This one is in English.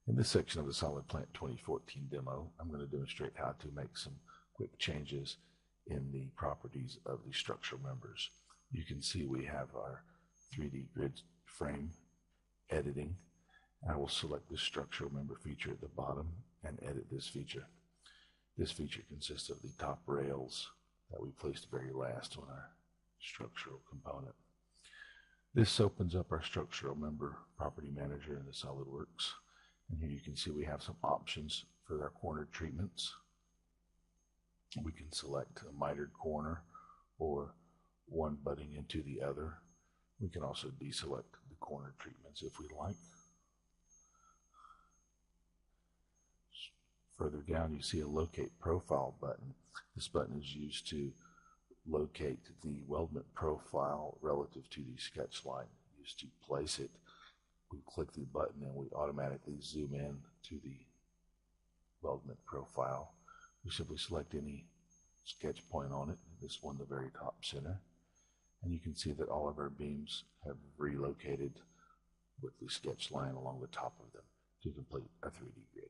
In this section of the SOLIDPLANT 2014 demo, I'm going to demonstrate how to make some quick changes in the properties of the structural members. You can see we have our 3D grid frame editing. I will select the structural member feature at the bottom and edit this feature. This feature consists of the top rails that we placed very last on our structural component. This opens up our structural member property manager in the SolidWorks. And here you can see we have some options for our corner treatments. We can select a mitered corner or one butting into the other. We can also deselect the corner treatments if we like. Further down you see a locate profile button. This button is used to locate the weldment profile relative to the sketch line. Used to place it. We click the button and we automatically zoom in to the weldment profile. We simply select any sketch point on it, this one the very top center, and you can see that all of our beams have relocated with the sketch line along the top of them to complete a 3D grid.